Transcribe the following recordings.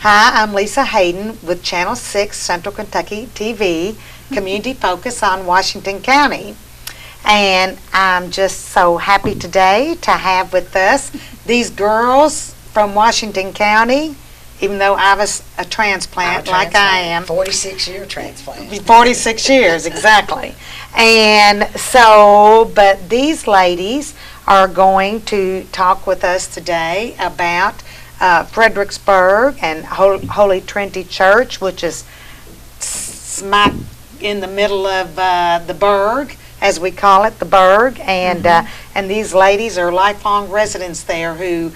Hi, I'm Lisa Hayden with Channel 6 Central Kentucky TV, Community Focus on Washington County. And I'm just so happy today to have with us these girls from Washington County, even though I was a transplant like I am. 46-year transplant. 46 years, exactly. And so, but these ladies are going to talk with us today about Fredericksburg and Holy Trinity Church, which is smack in the middle of the burg, as we call it, the burg. And and these ladies are lifelong residents there who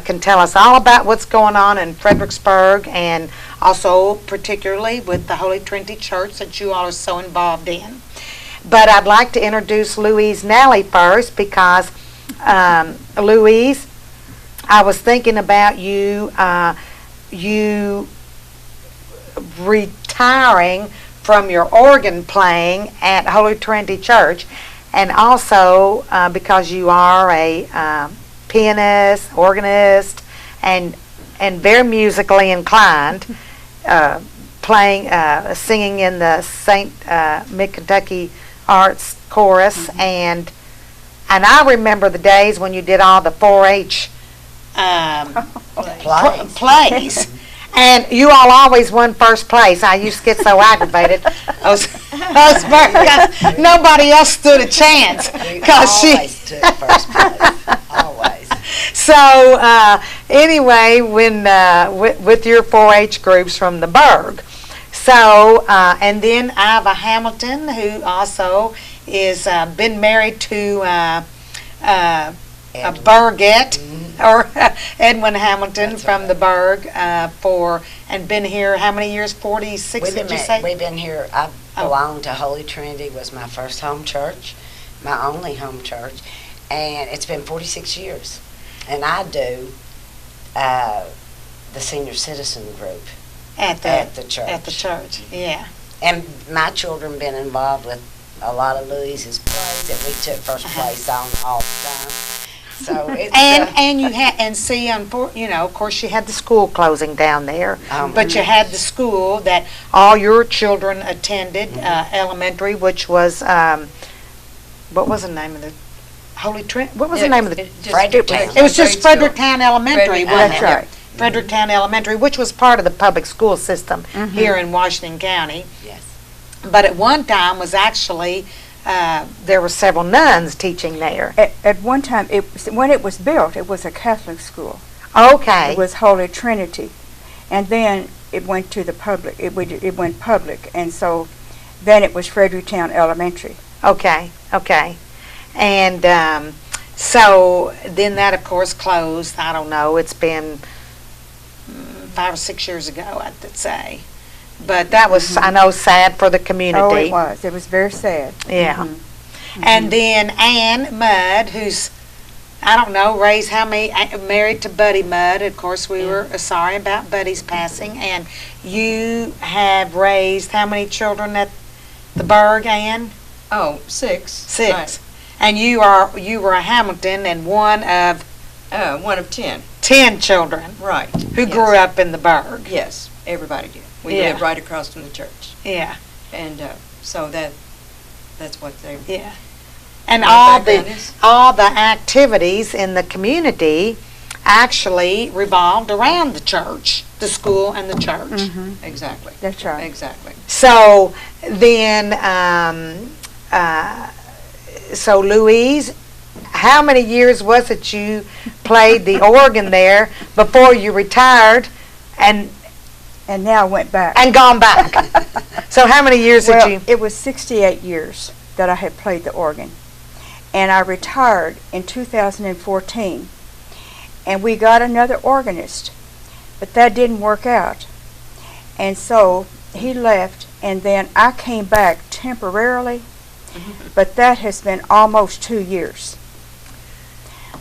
can tell us all about what's going on in Fredericksburg, and also particularly with the Holy Trinity Church that you all are so involved in. But I'd like to introduce Louise Nally first, because Louise, I was thinking about you retiring from your organ playing at Holy Trinity Church, and also because you are a pianist, organist, and very musically inclined, singing in the St. Mid-Kentucky Arts Chorus, and I remember the days when you did all the 4-H plays. And you all always won first place. I used to get so aggravated. Nobody else stood a chance. Always took first place. Always. So anyway, when with your 4-H groups from the burg. So and then Iva Hamilton, who also is been married to a Burgett, or Edwin Hamilton. That's from right. The burg and been here how many years? 46, did you say? We've been here. I belonged to Holy Trinity, was my first home church, my only home church, and it's been 46 years. And I do the senior citizen group at the church. At the church, yeah. And my children been involved with a lot of Louise's plays that we took first place on all the time. So it's and you had of course you had the school closing down there, but you had the school that all your children attended, elementary, which was what was the name of the Holy Trinity? What was the name of the Fredericktown? It was just Fredericktown Elementary. That's right. Fredericktown Elementary, which was part of the public school system here in Washington County. Yes. But at one time was actually. There were several nuns teaching there. At one time, when it was built, it was a Catholic school. Okay. It was Holy Trinity, and then it went to the public. It went public, and so then it was Fredericktown Elementary. Okay, and so then that of course closed. I don't know. It's been 5 or 6 years ago, I'd say. But that was, I know, sad for the community. Oh, it was. It was very sad. Yeah. And then Ann Mudd, who's, I don't know, raised how many, married to Buddy Mudd. Of course, we were sorry about Buddy's passing. And you have raised how many children at the burg, Ann? Oh, 6. 6. Right. And you were a Hamilton and one of 10. 10 children. Right. Who grew up in the burg. Yes, everybody did. We lived right across from the church. Yeah. And so that's what they. Yeah. And all the activities in the community actually revolved around the church, the school and the church. Exactly. That's right. Exactly. So then, so Louise, how many years was it you played the organ there before you retired and now went back. And gone back? So how many years did you? It was 68 years that I had played the organ. And I retired in 2014. And we got another organist, but that didn't work out. And so he left, and then I came back temporarily, but that has been almost 2 years.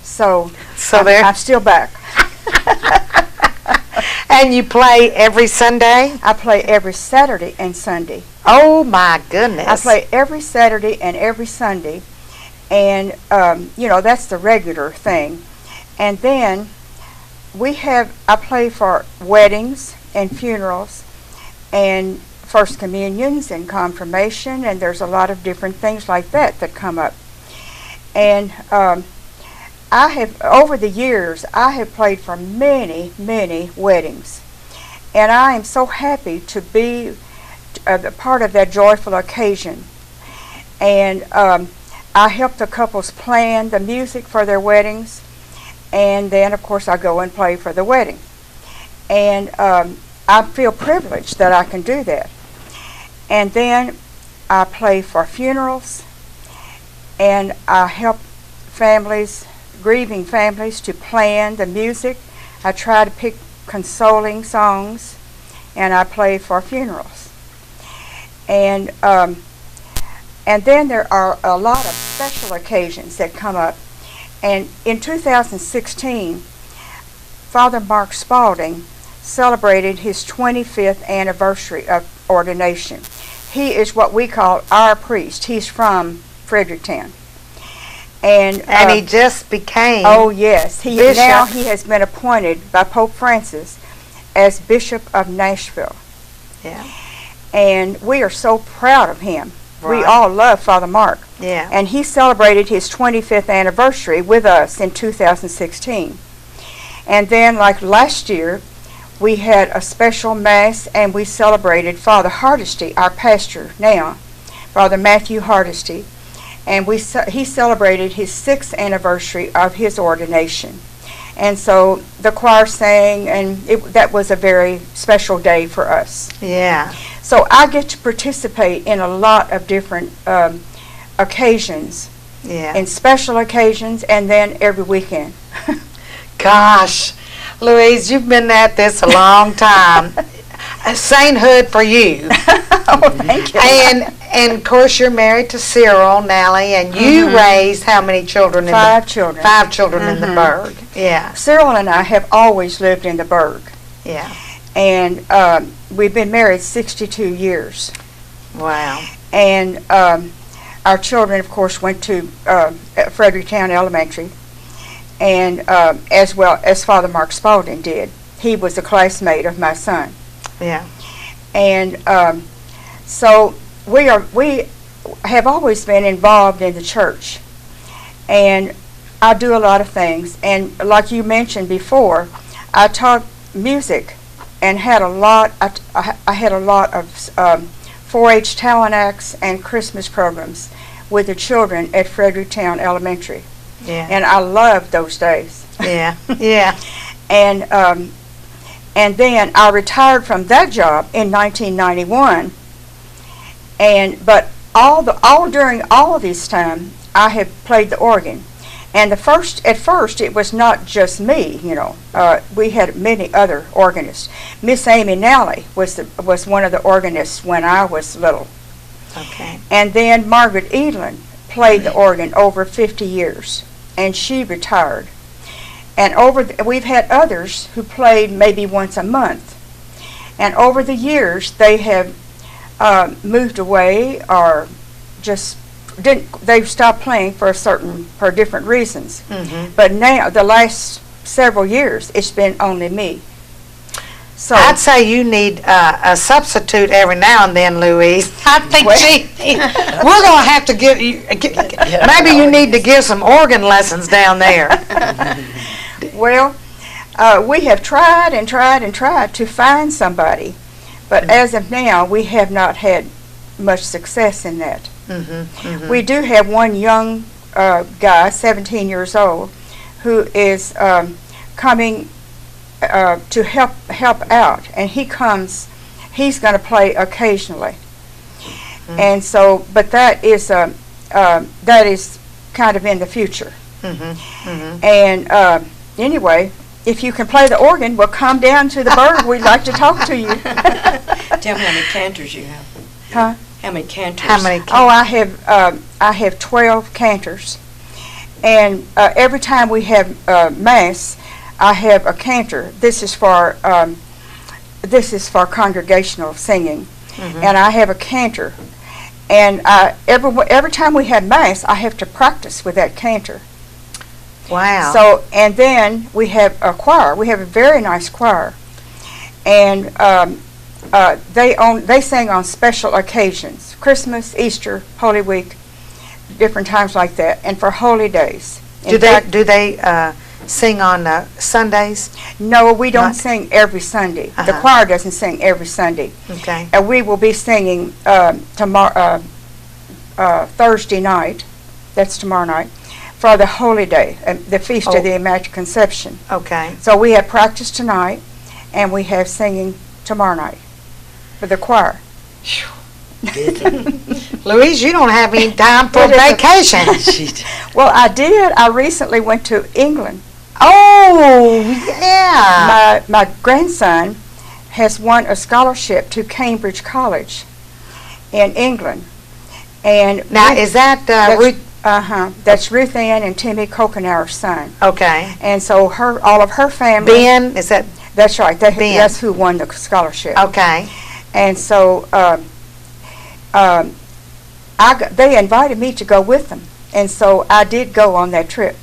So I'm still back. And you play every Sunday? I play every Saturday and Sunday. Oh my goodness. I play every Saturday and every Sunday. And, that's the regular thing. And then I play for weddings and funerals and first communions and confirmation, and there's a lot of different things like that that come up. And I have, over the years, I have played for many, many weddings. And I am so happy to be a part of that joyful occasion. And I help the couples plan the music for their weddings. And then, of course, I go and play for the wedding. And I feel privileged that I can do that. And then I play for funerals. And I help families, grieving families, to plan the music. I try to pick consoling songs, and I play for funerals. And then there are a lot of special occasions that come up. And in 2016, Father Mark Spalding celebrated his 25th anniversary of ordination. He is what we call our priest. He's from Fredericktown. And he just became oh yes, bishop. Now he has been appointed by Pope Francis as Bishop of Nashville. Yeah. And we are so proud of him. Right. We all love Father Mark. Yeah. And he celebrated his 25th anniversary with us in 2016. And then, like last year, we had a special Mass, and we celebrated Father Hardesty, our pastor now, Father Matthew Hardesty. And he celebrated his 6th anniversary of his ordination. And so the choir sang, and that was a very special day for us. Yeah. So I get to participate in a lot of different occasions, Yeah. in special occasions, and then every weekend. Gosh, Louise, you've been at this a long time. Sainthood for you. Oh, thank you. And of course you're married to Cyril, Nally, and you raised how many children? 5 children. 5 children in the Burg. Yeah. Cyril and I have always lived in the Burg. Yeah. And we've been married 62 years. Wow. And our children, of course, went to Fredericktown Elementary, and as well as Father Mark Spalding did. He was a classmate of my son. Yeah. And so we have always been involved in the church, and I do a lot of things. And like you mentioned before, I taught music and had a lot. I had a lot of 4-H talent acts and Christmas programs with the children at Fredericktown Elementary. Yeah. And I loved those days. Yeah. Yeah. And then I retired from that job in 1991. But all during all of this time, I have played the organ. And at first it was not just me, you know. We had many other organists. Miss Amy Nally was one of the organists when I was little. Okay. And then Margaret Edlin played the organ over 50 years, and she retired. And we've had others who played maybe once a month. And over the years, they have moved away or just they've stopped playing for different reasons. Mm-hmm. But now, the last several years, it's been only me. So I'd say you need a substitute every now and then, Louise. I think we're going to have to give you, maybe you need to give some organ lessons down there. Well, we have tried and tried and tried to find somebody, but as of now, we have not had much success in that. Mm-hmm, mm-hmm. We do have one young guy, 17 years old, who is coming to help out, and he's going to play occasionally. Mm-hmm. And so, but that is kind of in the future. Mm-hmm, mm-hmm. And anyway, if you can play the organ, we'll come down to the Burg. We'd like to talk to you. Tell me how many cantors you have. Huh? How many cantors? Oh, I have 12 cantors, and every time we have Mass, I have a cantor. This is for congregational singing, and I have a cantor. And every time we have Mass, I have to practice with that cantor. Wow. So, and then we have a choir. We have a very nice choir. and they sing on special occasions, Christmas, Easter, Holy Week, different times like that, and for holy days. Do they sing on Sundays? No, we don't sing every Sunday. The choir doesn't sing every Sunday. Okay. And we will be singing tomorrow, Thursday night. That's tomorrow night for the holy day, the feast of the Immaculate Conception. Okay. So we have practice tonight, and we have singing tomorrow night for the choir. Louise, you don't have any time for vacation. Well, I did. I recently went to England. Oh, yeah. My grandson has won a scholarship to Cambridge College in England. And now, is that Ruth? That's Ruth Ann and Timmy Kokenauer's son. Okay. And so all of her family. Ben, is that? That's right. That's who won the scholarship. Okay. And so they invited me to go with them, and so I did go on that trip.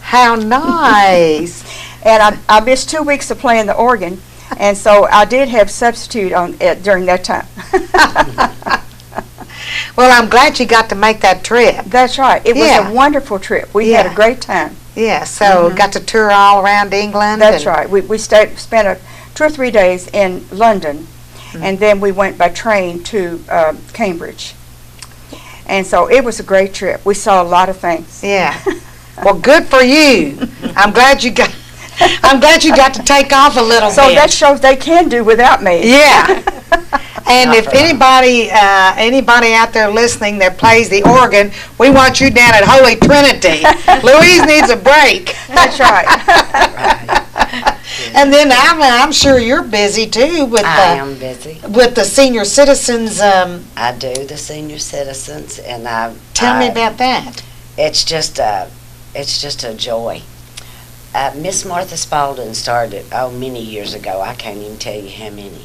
How nice! And I missed 2 weeks of playing the organ, and so I did have substitute on it during that time. Well, I'm glad you got to make that trip. That's right. It was a wonderful trip. We had a great time. Yeah, so got to tour all around England. That's right. We spent 2 or 3 days in London, and then we went by train to Cambridge. And so it was a great trip. We saw a lot of things. Yeah. Well, good for you. I'm glad you got to take off a little bit. So that shows they can do without me. Yeah. And if anybody out there listening that plays the organ, we want you down at Holy Trinity. Louise needs a break. That's right. And then I'm sure you're busy too with I am busy with the senior citizens. I do the senior citizens, and Tell me about that. It's just a joy. Miss Martha Spalding started many years ago. I can't even tell you how many,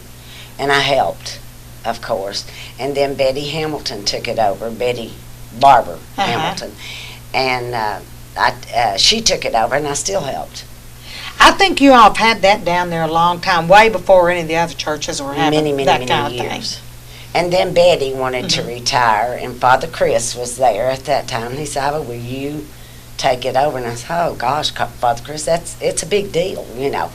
and I helped, of course. And then Betty Hamilton took it over. Betty Barber Hamilton, and she took it over, and I still helped. I think you all have had that down there a long time, way before any of the other churches were having that kind of years. thing. And then Betty wanted to retire, and Father Chris was there at that time. He said, "Will you take it over?" And I said, "Oh gosh, Father Chris, it's a big deal, you know."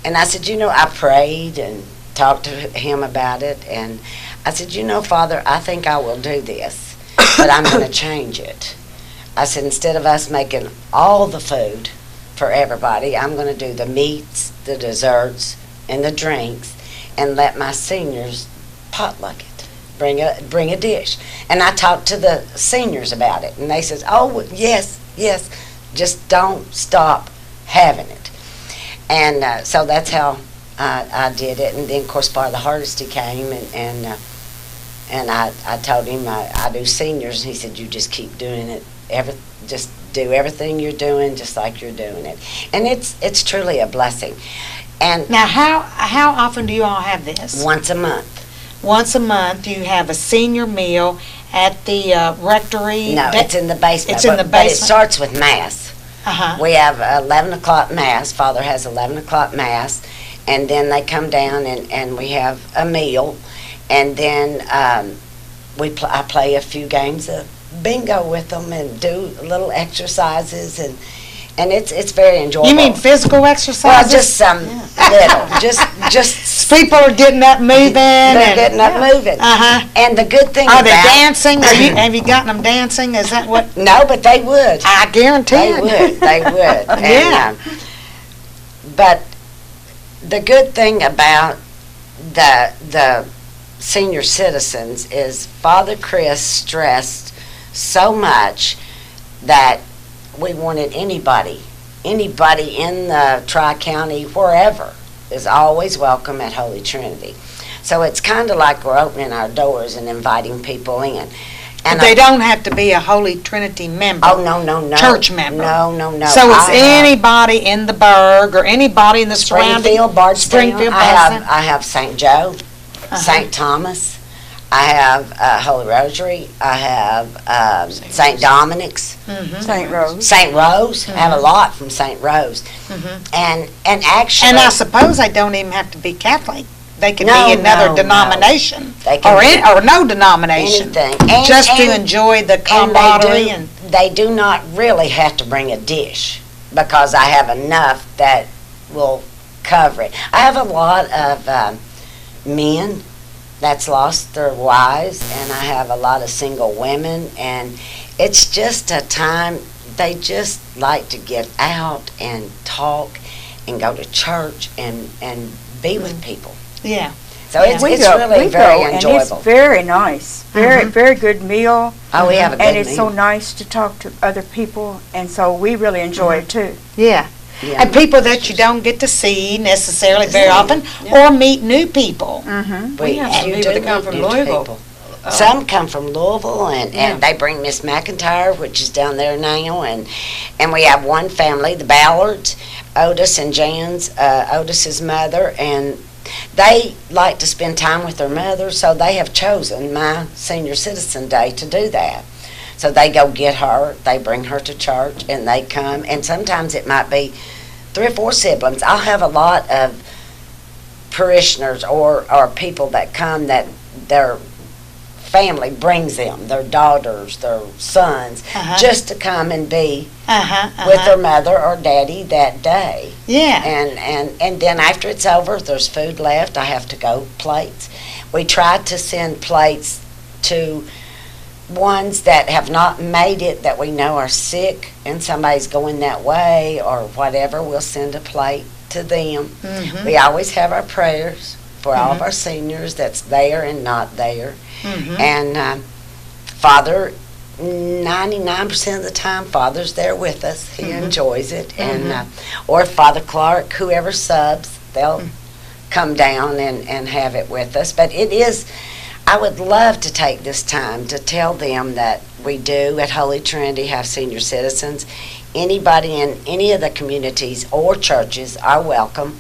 And I said, I prayed and talked to him about it, and I said, Father, I think I will do this, but I'm going to change it. I said, instead of us making all the food for everybody, I'm going to do the meats, the desserts, and the drinks, and let my seniors potluck it, bring a dish. And I talked to the seniors about it, and they says, "Oh, yes, just don't stop having it." And so that's how I did it. And then, of course, Father Hardesty came, and I told him I do seniors, and he said, "You just keep doing it. Just do everything you're doing, just like you're doing it." And it's truly a blessing. And now, how often do you all have this? Once a month. Once a month, you have a senior meal at the rectory. No, it's in the basement. It's in the basement. But it starts with Mass. Uh-huh. We have 11 o'clock Mass. Father has 11 o'clock Mass. And then they come down and we have a meal. And then I play a few games of bingo with them and do little exercises. And it's very enjoyable. You mean physical exercises? Well, just some little. Just people are getting up moving. They're getting up moving. Uh-huh. And the good thing are they dancing? Have you gotten them dancing? Is that what? No, but they would. I guarantee it. They would. Yeah. But the good thing about the senior citizens is Father Chris stressed so much that we wanted anybody in the Tri-County, wherever, is always welcome at Holy Trinity. So it's kind of like we're opening our doors and inviting people in. And they don't have to be a Holy Trinity member. Oh, no. Church member. No. So it's anybody in the burg or anybody in the surrounding. Springfield, Bardstown. Springfield, I have St. Joe, Uh-huh. St. Thomas. I have Holy Rosary. I have St. Dominic's. St. Rose. St. Rose. I have a lot from St. Rose. And actually... And I suppose they don't even have to be Catholic. They can No, be another no, denomination. They can be Or no denomination. anything. Just to enjoy the camaraderie. And they do not really have to bring a dish because I have enough that will cover it. I have a lot of men that's lost their wives, and I have a lot of single women, and it's just a time they just like to get out and talk and go to church and be with people. Yeah. So it's really very enjoyable. And it's very nice. Very good meal. Oh, we have a good And it's meal. so nice to talk to other people, and so we really enjoy it too. Yeah. Yeah. And people that you don't get to see necessarily very often, or meet new people. We have some you people do that come meet from new Louisville. people. Some come from Louisville, and Yeah. they bring Miss McIntyre, which is down there now, and we have one family, the Ballards, Otis and Jan's, Otis's mother, and they like to spend time with their mother, so they have chosen my Senior Citizen Day to do that. So they go get her, they bring her to church, and they come, and sometimes it might be 3 or 4 siblings. I'll have a lot of parishioners or people that come that their family brings them, their daughters, their sons, just to come and be with their mother or daddy that day. Yeah. And then after it's over, if there's food left, I have to go plates. We try to send plates to ones that have not made it, that we know are sick and somebody's going that way or whatever. We'll send a plate to them. We always have our prayers for all of our seniors that's there and not there. And Father, 99% of the time, Father's there with us. He enjoys it. And or Father Clark, whoever subs, they'll come down and have it with us. But it is, I would love to take this time to tell them that we do at Holy Trinity have senior citizens. Anybody in any of the communities or churches are welcome.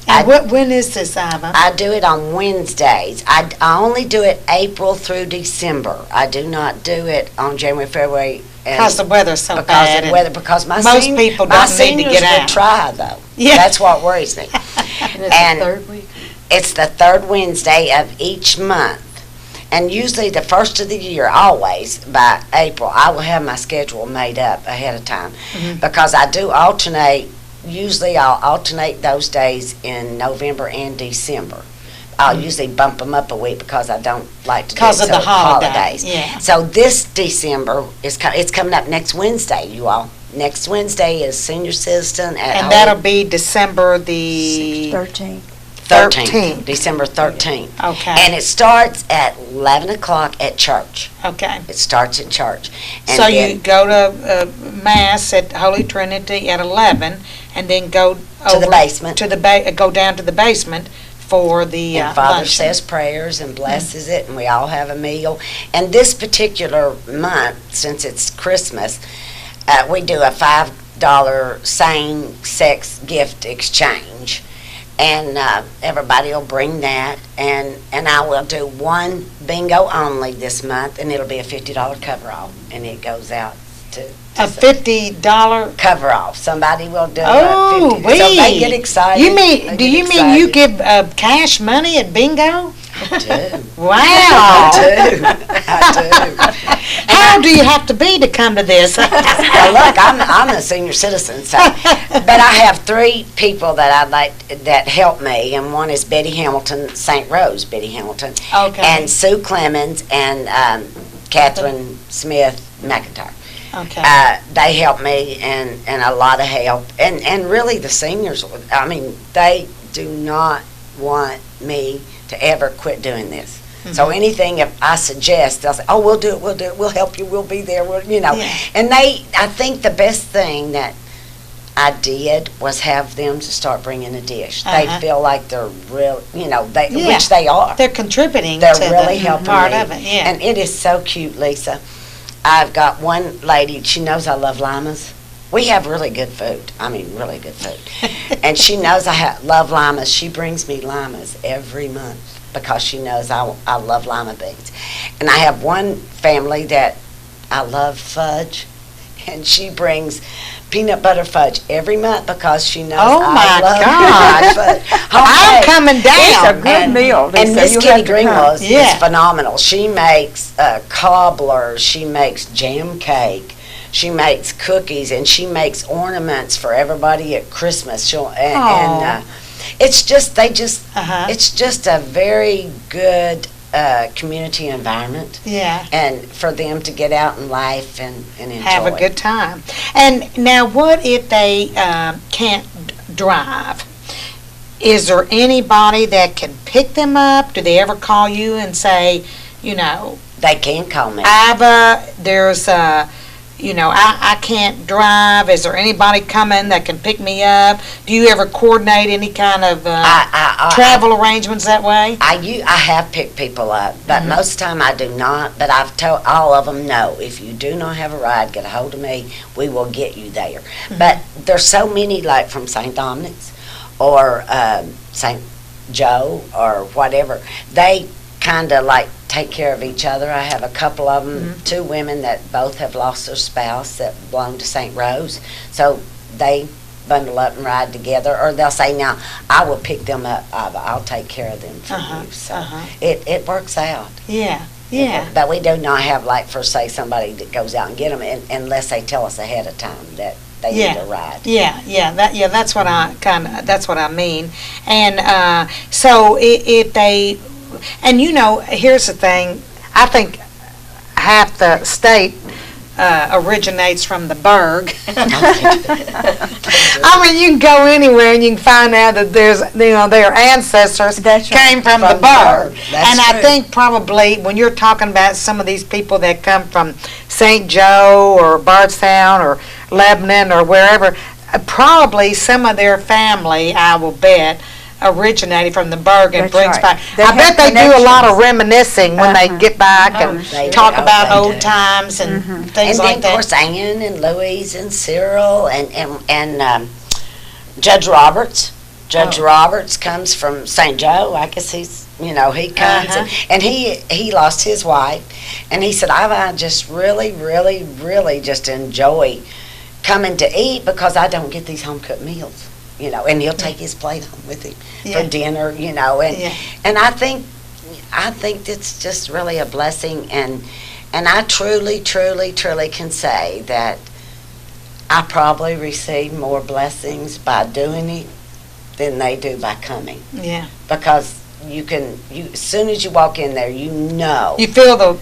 And when is this, Iva? I do it on Wednesdays. I only do it April through December. I do not do it on January, February. Because the weather's so because bad. of the weather. Because most people my don't need to seniors get out. will try, though. Yeah. That's what worries me. And it's the third week. It's the third Wednesday of each month. And usually the first of the year, always, by April, I will have my schedule made up ahead of time. Because I do alternate, usually I'll alternate those days in November and December. I'll usually bump them up a week because I don't like to do it Because of the till holidays, yeah. So this December, it's coming up next Wednesday, you all. Next Wednesday is Senior Citizen at And that'll be December the 13. 13th. December 13th. Okay. And it starts at 11 o'clock at church. Okay. It starts at church. And So then you go to Mass at Holy Trinity at 11, and then go to the basement. to the go down to the basement for the And Father luncheon. says prayers and blesses it, and we all have a meal. And this particular month, since it's Christmas, we do a $5 same-sex gift exchange. And everybody will bring that, and I will do one bingo only this month, and it'll be a $50 cover-off, and it goes out to A $50. cover-off. Somebody will do Oh, a 50. So they get excited. You mean? They Do get you mean you excited. give cash money at bingo? I do. Wow. I do. How do you have to be to come to this? Well, look, I'm a senior citizen, so, but I have 3 people that I like that help me, and one is Betty Hamilton, St. Rose, Betty Hamilton, Okay. and Sue Clemens and Catherine Smith McIntyre. Okay. They help me, and a lot of help, and really the seniors. I mean, they do not want me to ever quit doing this. So anything if I suggest, they'll say, "Oh, we'll do it. We'll help you. We'll be there." Yeah. And I think the best thing that I did was have them to start bringing a dish. They feel like they're real, which they are. They're contributing They're to really the helping part me. of it. Yeah. And it is so cute, Lisa. I've got one lady, she knows I love llamas. We have really good food. I mean, really good food. And she knows I love limas. She brings me limas every month because she knows I love lima beans. And I have one family that I love fudge, and she brings peanut butter fudge every month because she knows Oh, I my love God. fudge. I'm coming down. It's a good meal, Lisa. And Miss You Kitty have to Greenwell come. Yeah. is phenomenal. She makes cobblers, she makes jam cake, she makes cookies, and she makes ornaments for everybody at Christmas. It's just it's just a very good community environment. Yeah. And for them to get out in life and enjoy. Have a good time. And now, what if they can't drive? Is there anybody that can pick them up? Do they ever call you and say, They can call me. there's I can't drive. Is there anybody coming that can pick me up? Do you ever coordinate any kind of travel arrangements that way? I have picked people up, but most of the time I do not. But I've told all of them, no, if you do not have a ride, get a hold of me. We will get you there. But there's so many, like from St. Dominic's or St. Joe or whatever. They kind of like take care of each other. I have a couple of them, two women that both have lost their spouse that belong to St. Rose. So they bundle up and ride together, or they'll say, now, I will pick them up. I'll take care of them for you. So it works out. Yeah. But we do not have, like, for, say, somebody that goes out and get them unless they tell us ahead of time that they need a ride. That's what I mean. And so if they, and here's the thing, I think half the state originates from the Berg. I mean, you can go anywhere and you can find out that there's, their ancestors came from the Berg. And I think probably when you're talking about some of these people that come from St. Joe or Bardstown or Lebanon or wherever, probably some of their family, I will bet, originated from the Berg and brings back. I bet they do a lot of reminiscing when they get back and talk about old times and things like that. And then, of course, Ann and Louise and Cyril and Judge Roberts. Judge Roberts comes from St. Joe. I guess he's, he comes. And he lost his wife. And he said, I just really, really, really just enjoy coming to eat because I don't get these home-cooked meals. And he'll take his plate home with him for dinner, and I think it's just really a blessing, and I truly, truly, truly can say that I probably receive more blessings by doing it than they do by coming. Yeah. Because as soon as you walk in there, you feel the.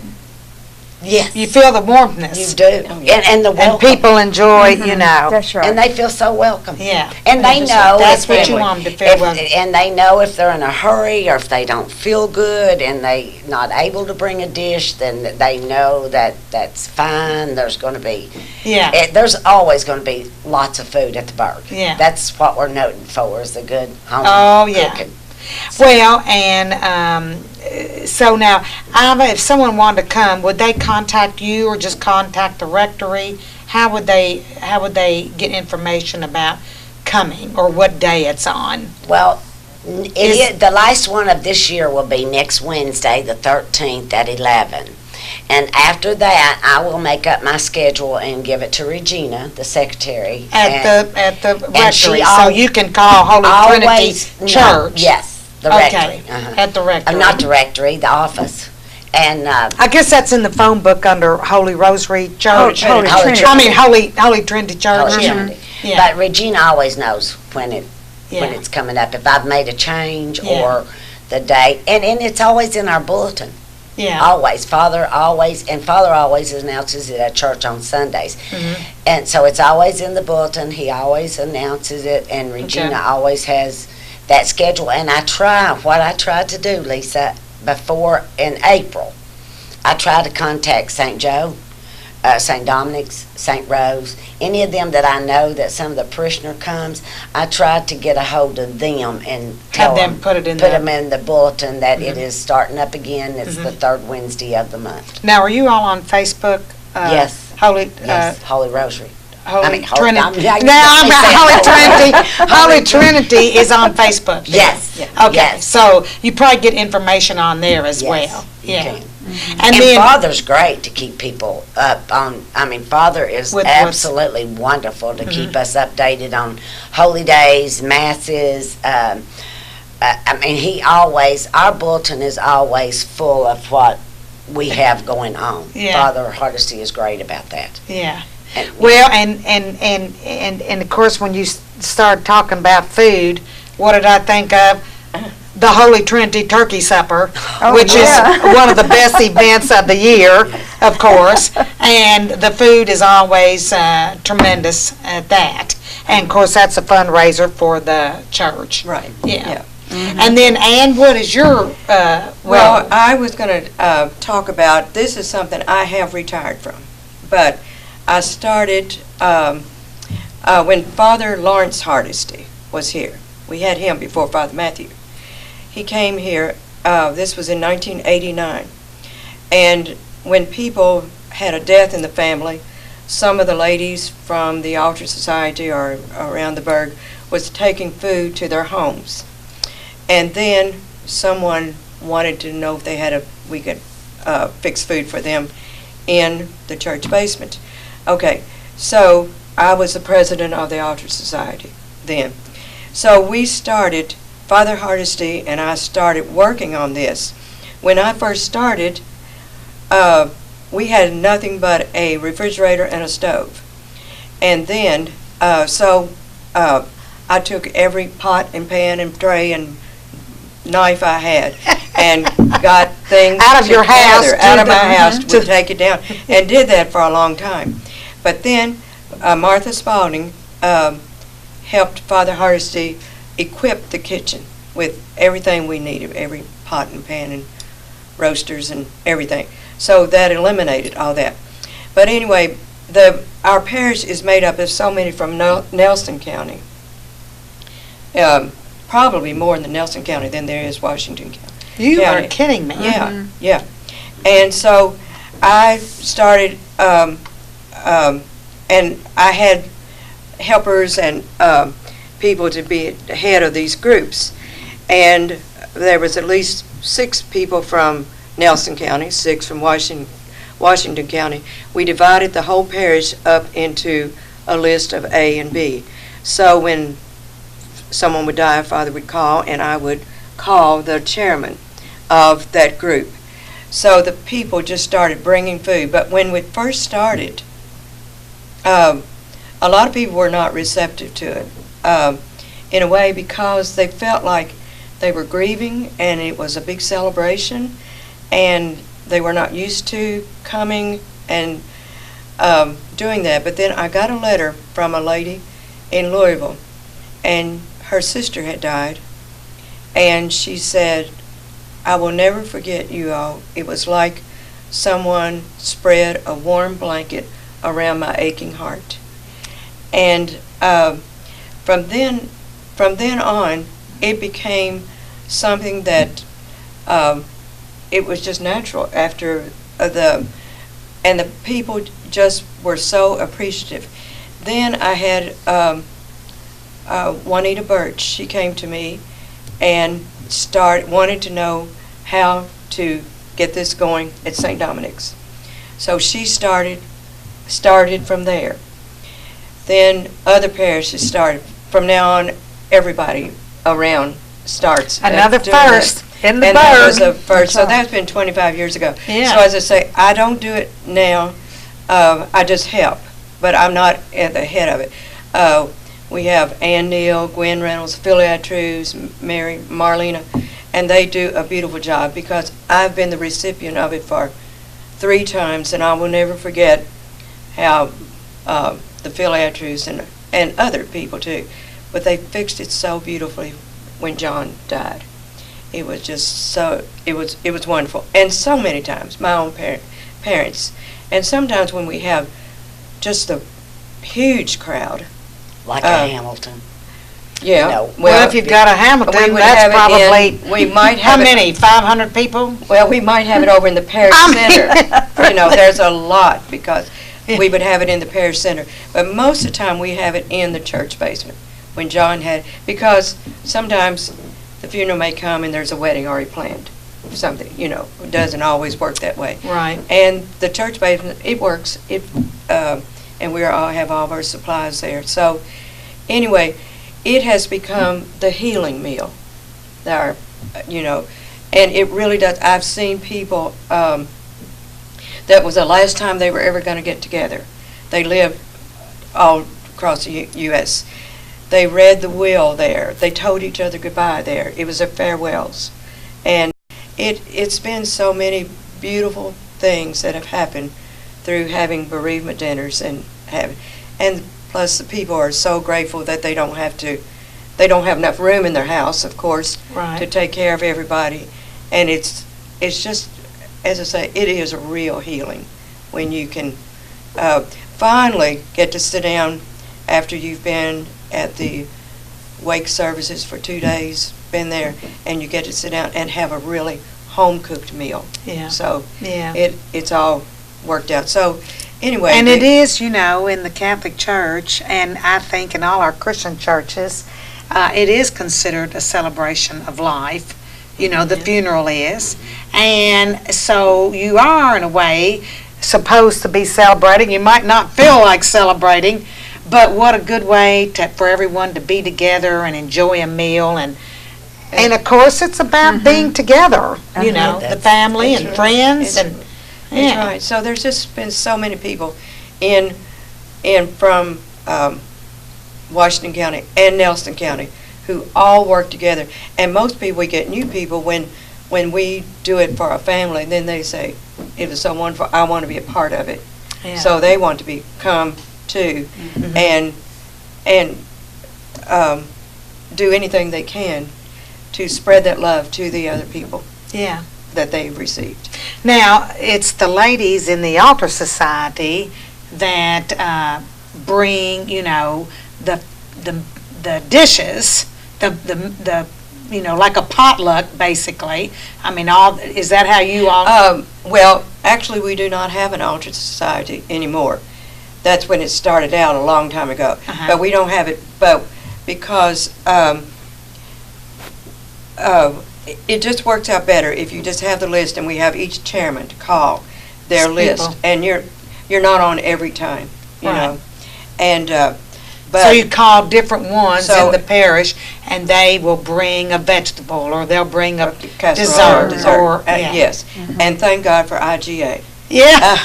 Yes. You feel the warmness. You do. And the welcome. And people enjoy, That's right. And they feel so welcome. Yeah. And they know. That's what you want them to feel welcome. And they know if they're in a hurry or if they don't feel good and they not able to bring a dish, then they know that that's fine. There's going to be. Yeah. There's always going to be lots of food at the Berg. Yeah. That's what we're noted for, is the good home cooking. Well, and so now, if someone wanted to come, would they contact you or just contact the rectory? How would they get information about coming or what day it's on? Well, the last one of this year will be next Wednesday, the 13th at 11. And after that, I will make up my schedule and give it to Regina, the secretary. At the rectory, so you can call Holy Trinity Church. Yes. The rectory. At the rectory. Not the rectory, the office. And I guess that's in the phone book under Holy Rosary Church. Holy Trinity. I mean, Holy Trinity Church. Holy Trinity. Yeah. But Regina always knows when it's coming up. If I've made a change or the date. And it's always in our bulletin. Yeah. Always. Father always announces it at church on Sundays. And so it's always in the bulletin. He always announces it. And Regina always has that schedule. And what I try to do, Lisa, before in April, I try to contact St. Joe, St. Dominic's, St. Rose, any of them that I know that some of the parishioner comes. I try to get a hold of them and tell them, put them in the bulletin that it is starting up again. It's the third Wednesday of the month. Now, are you all on Facebook? Yes. Holy Rosary. Holy Hold Trinity. on. Yeah, you Now, definitely said Holy Holy. Trinity. Holy Trinity is on Facebook. Yes. Okay, Yes. so you probably get information on there as Yes, well. you Yeah. can. And And then, Father's great to keep people up on. I mean, Father is With what's- absolutely wonderful to keep us updated on holy days, masses. I mean, our bulletin is always full of what we have going on. Yeah. Father Hardesty is great about that. yeah. And, Well, and of course, when you started talking about food, what did I think of? The Holy Trinity Turkey Supper, which yeah. is one of the best events of the year, of course. And the food is always tremendous at that. And of course, that's a fundraiser for the church. Right. Yeah. And then, Ann, what is your, Well, I was going to talk about, this is something I have retired from, but I started when Father Lawrence Hardesty was here. We had him before Father Matthew. He came here, this was in 1989, and when people had a death in the family, some of the ladies from the Altar Society or around the burg was taking food to their homes. And then someone wanted to know if they had we could fix food for them in the church basement. Okay, so I was the president of the Altar Society then. So we started, Father Hardesty and I started working on this. When I first started, we had nothing but a refrigerator and a stove. And then, I took every pot and pan and tray and knife I had and got things Out of your house together, to out of my the- house to take it down, and did that for a long time. But then Martha Spalding helped Father Hardesty equip the kitchen with everything we needed, every pot and pan and roasters and everything. So that eliminated all that. But anyway, our parish is made up of so many from Nelson County. Probably more in the Nelson County than there is Washington County. you are kidding me. Yeah, yeah. And so I started, and I had helpers and people to be the head of these groups. And there was at least 6 people from Nelson County, 6 from Washington County. We divided the whole parish up into a list of A and B. So when someone would die, Father would call, and I would call the chairman of that group. So the people just started bringing food. But when we first started, a lot of people were not receptive to it, in a way, because they felt like they were grieving, and it was a big celebration, and they were not used to coming and doing that. But then I got a letter from a lady in Louisville, and her sister had died, and she said, "I will never forget you all. It was like someone spread a warm blanket around my aching heart." And from then on, it became something that it was just natural after and the people just were so appreciative. Then I had Juanita Birch. She came to me and wanted to know how to get this going at St. Dominic's. So she started from there. Then other parishes started. From now on, everybody around starts. Another doing that. first in the And that was burg. a first. So that's been 25 years ago. Yeah. So as I say, I don't do it now. I just help, but I'm not at the head of it. We have Ann Neal, Gwen Reynolds, Philly Atrews, Mary, Marlena, and they do a beautiful job, because I've been the recipient of it for 3 times, and I will never forget how the Philly Atrews and other people too, but they fixed it so beautifully when John died. It was just it was wonderful. And so many times, my own parents, and sometimes when we have just a huge crowd. Like a Hamilton. Yeah. No. Well, if you've got a we Hamilton, would that's have it probably, we might how have it- many, 500 people? Well, we might have it over in the parish I mean- center. There's a lot, because we would have it in the parish center. But most of the time, we have it in the church basement. When John had, because sometimes the funeral may come and there's a wedding already planned. Something, it doesn't always work that way. Right. And the church basement, it works. And we all have all of our supplies there. So, anyway, it has become the healing meal. And it really does. I've seen people, that was the last time they were ever going to get together. They lived all across the U.S. They read the will there. They told each other goodbye there. It was their farewells. And it's been so many beautiful things that have happened through having bereavement dinners and plus the people are so grateful that they don't have enough room in their house, of course, Right. to take care of everybody. And it's just, as I say, it is a real healing when you can finally get to sit down after you've been at the wake services for 2 days, been there, and you get to sit down and have a really home-cooked meal. Yeah. So Yeah. it's all worked out. So anyway. And it is, in the Catholic Church, and I think in all our Christian churches, it is considered a celebration of life. The funeral is. And so you are, in a way, supposed to be celebrating. You might not feel like celebrating, but what a good way for everyone to be together and enjoy a meal. And of course, it's about being together, the family and right. friends. That's right. So there's just been so many people in from Washington County and Nelson County who all work together. And most people, we get new people when we do it for a family, then they say, it was so wonderful, I want to be a part of it. Yeah. So they want to come too, and do anything they can to spread that love to the other people Yeah. that they've received. Now, it's the ladies in the Altar Society that bring, the dishes, the like a potluck, basically. I mean, is that how you all? Well, actually, we do not have an Altar Society anymore. That's when it started out a long time ago. But we don't have it, because it just works out better if you just have the list and we have each chairman to call their list, and you're not on every time, Right. And so you call different ones in the parish, and they will bring a vegetable, or they'll bring a dessert. Or yes, and thank God for IGA. Yeah.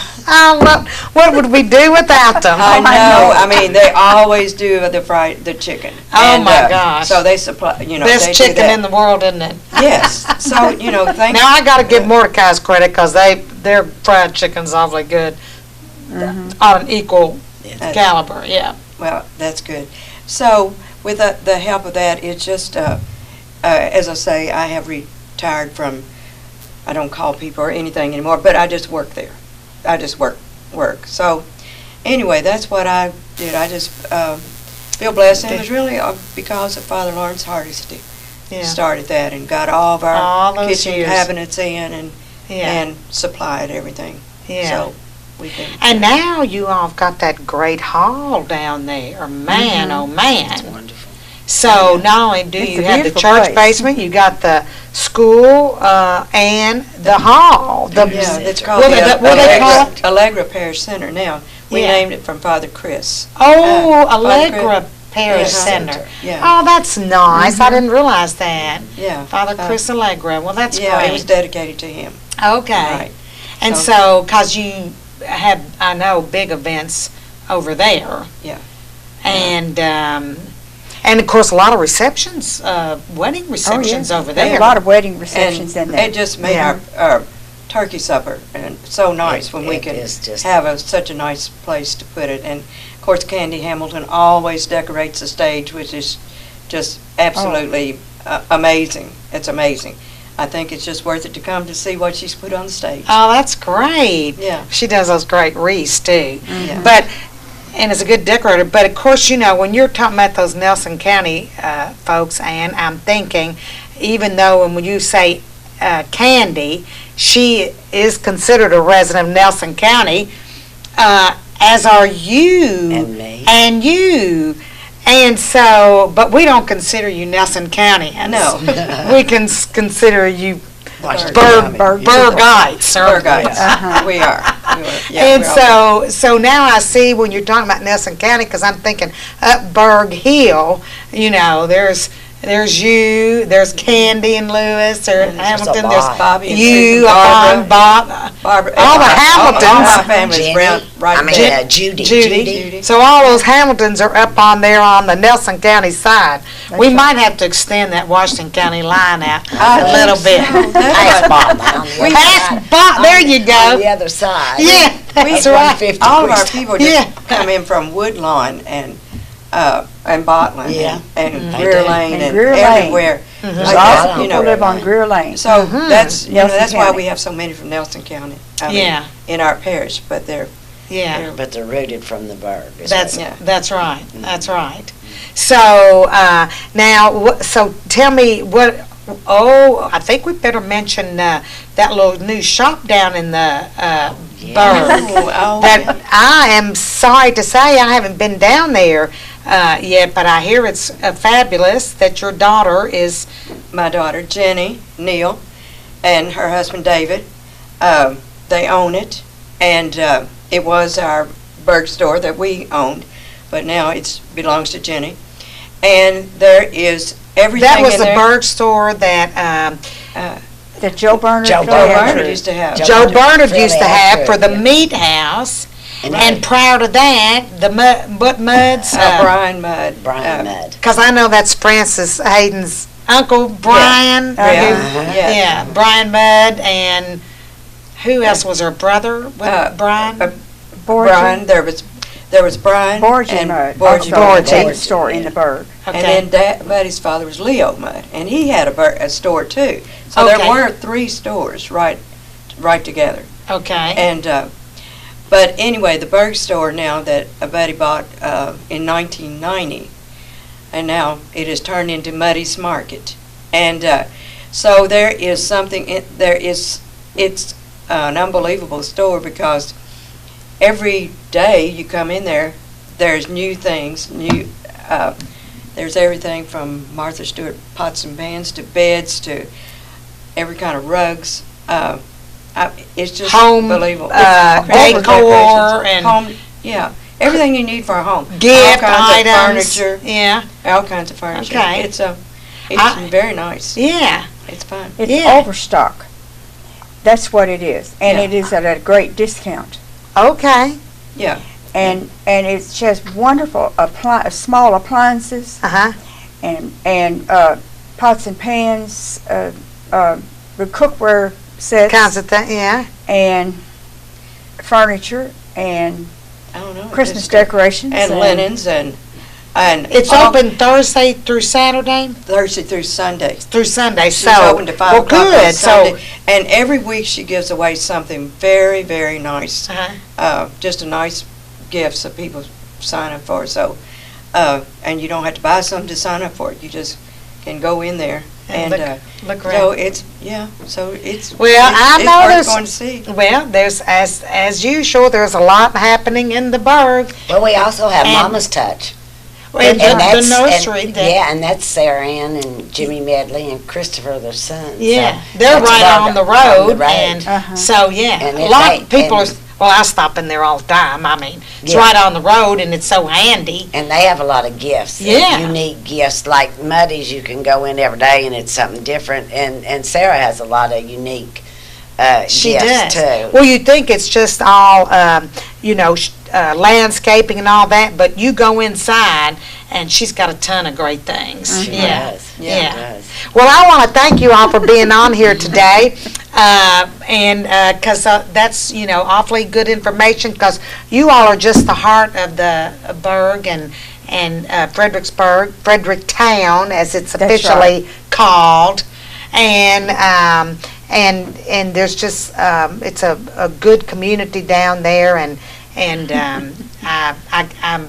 What would we do without them? I know. I mean, they always do the chicken. Oh, my gosh. So they supply, Best they chicken do that. in the world, isn't it? Yes. So, thank Now, I got to give Mordecai's credit, because their fried chicken's awfully good on an equal caliber, yeah. Well, that's good. So, with the help of that, it's just, as I say, I have retired from, I don't call people or anything anymore, but I just work there. I just work. So, anyway, that's what I did. I just feel blessed. And it was really because of Father Lawrence Hardesty started that and got all of our kitchen cabinets in and supplied everything. Yeah. So, and now you all have got that great hall down there. Man, oh man. It's wonderful. So not only do It's you a have the beautiful church place. basement, you got the school and the hall. It's called what do they call it? Allegra Parish Center now. We named it from Father Chris. Oh, Father Allegra Parish Center. Center. Yeah. Oh, that's nice. I didn't realize that. Yeah. Father Chris Allegra. Well, that's Yeah, great. it was dedicated to him. Okay. Right. And so, because you have, I know, big events over there. Yeah. And of course, a lot of receptions, wedding receptions over There's there. a lot of wedding receptions in And there. it just made our turkey supper and so nice when we It can is just- have such a nice place to put it. And of course, Candy Hamilton always decorates the stage, which is just absolutely amazing. It's amazing. I think it's just worth it to come to see what she's put on the stage. Oh, that's great. Yeah. She does those great wreaths, too. Yeah. And is a good decorator. But of course, when you're talking about those Nelson County folks, Ann, I'm thinking, even though when you say Candy, she is considered a resident of Nelson County, as are you. And me. And you. And so, but we don't consider you Nelson County. No. We can consider you Washington County. Burgites. Burgites. We are. Yeah, And we're all so now I see when you're talking about Nelson County, because I'm thinking up Berg Hill, you know, there's you, there's Candy and Lewis, there's Hamilton, a there's lot. Bobby and you, Susan, Bob, Barbara. all the Hamiltons. All my family's Jenny. right I mean, there. Judy. Judy. So all those Hamiltons are up on there on the Nelson County side. We might have to extend that Washington County line out I a little bit. think so. Past Botman on the other Past side. there you On go. the other side. Yeah, that's right. 150 All of our West. people Yeah. just come in from Woodlawn and Botland Yeah. and They Greer do. Lane And and Greer Lane. everywhere. There's There's a a lot lot of of you people know, live on Greer Lane. So that's Nelson that's why County. we have so many from Nelson County. I mean, Yeah. in our parish, but they're Yeah. But they're rooted from the Berg. is That's what- Yeah. that's right. That's right. So now, so tell me what. Oh, I think we better mention that little new shop down in the Berg. oh, That I am sorry to say I haven't been down there yet, but I hear it's fabulous. That your daughter is. my daughter Jenny Neal and her husband David. They own it, and it was our Berg store that we owned, but now it belongs to Jenny. And there is everything That was in the there. Berg store that That Joe Bernard. Joe Joe Bernard. Bernard used to have. Joe Bernard Fairly used to have for accurate, the yeah. meat house. And And prior to that, the what Muds? Brian Mudd. Brian Mudd. Because I know that's Francis Hayden's uncle, Brian. Yeah. Yeah, Brian Mudd, and who else was her brother? Brian? Brian, there was Brian Borgie and Mudd. Borgie Also Mudd. had a store in the Berg. Okay. And then Buddy's father was Leo Mudd, and he had a store too. So Okay. there were 3 stores right together. Okay. And but anyway, the Berg store now that a buddy bought in 1990, and now it has turned into Muddy's Market. And so there is something. It's an unbelievable store because every day you come in there, there's new things. There's everything from Martha Stewart pots and pans to beds to every kind of rugs. It's just Home, unbelievable. decor Decorations, and- home, yeah, everything you need for a home. Gift all kinds items. of furniture, Yeah. all kinds of furniture. Okay. It's I- very nice. Yeah. It's fun. It's Yeah. overstock. That's what it is. And Yeah. it is at a great discount. Okay. Yeah. And it's just wonderful small appliances Uh-huh. and pots and pans, the cookware sets Kinds of things, yeah. and furniture and I don't know. Christmas it's good. decorations And linens and It's all open Thursday through Saturday? Thursday through Sunday. Through Sunday, She's so. open to 5 well, o'clock on good, so. Sunday. And every week she gives away something very, very nice. Uh-huh. Just a nice gift so people sign up for it. So, and you don't have to buy something to sign up for it. You just can go in there And and look so around. it's Well, I know it's there's- worth going to see. Well, there's, as usual, there's a lot happening in the Berg. Well, we also have And- Mama's Touch. And the that's- nursery, and- that- yeah, and that's Sarah Ann and Jimmy Medley and Christopher, their son. Yeah, So they're that's right about on the on the road, and Uh-huh. so, yeah, And a it lot ain't- of people are, and- well, I stop in there all the time, I mean, it's Yeah. right on the road, and it's so handy. And they have a lot of gifts. Yeah. Unique gifts. Like Muddy's, you can go in every day and it's something different. And Sarah has a lot of unique She gifts, does. too. Well, you think it's just all, landscaping and all that, but you go inside, and she's got a ton of great things. She Yeah. does. Yeah. She does. Well, I want to thank you all for being on here today, and because that's awfully good information. Because you all are just the heart of the Berg and Fredericktown, as it's That's officially called, and there's just it's a good community down there, and I'm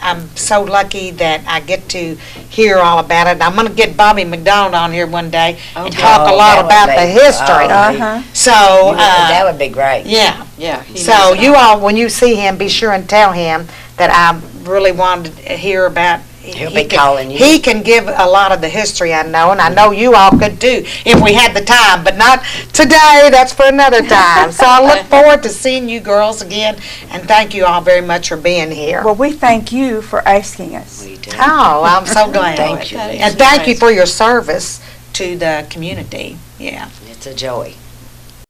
I'm so lucky that I get to hear all about it. I'm going to get Bobby McDonald on here one day and talk a lot that would about be- the history. Uh-huh. So, That would be great. yeah. Yeah. he So knows it you all. all, when you see him, be sure and tell him that I really wanted to hear about. He'll be calling you. He can give a lot of the history, I know, and I know you all could too, if we had the time, but not today, that's for another time. So I look forward to seeing you girls again, and thank you all very much for being here. Well, we thank you for asking us. We do. Oh, I'm so glad. Thank you. And thank you for your service to the community, yeah. It's a joy.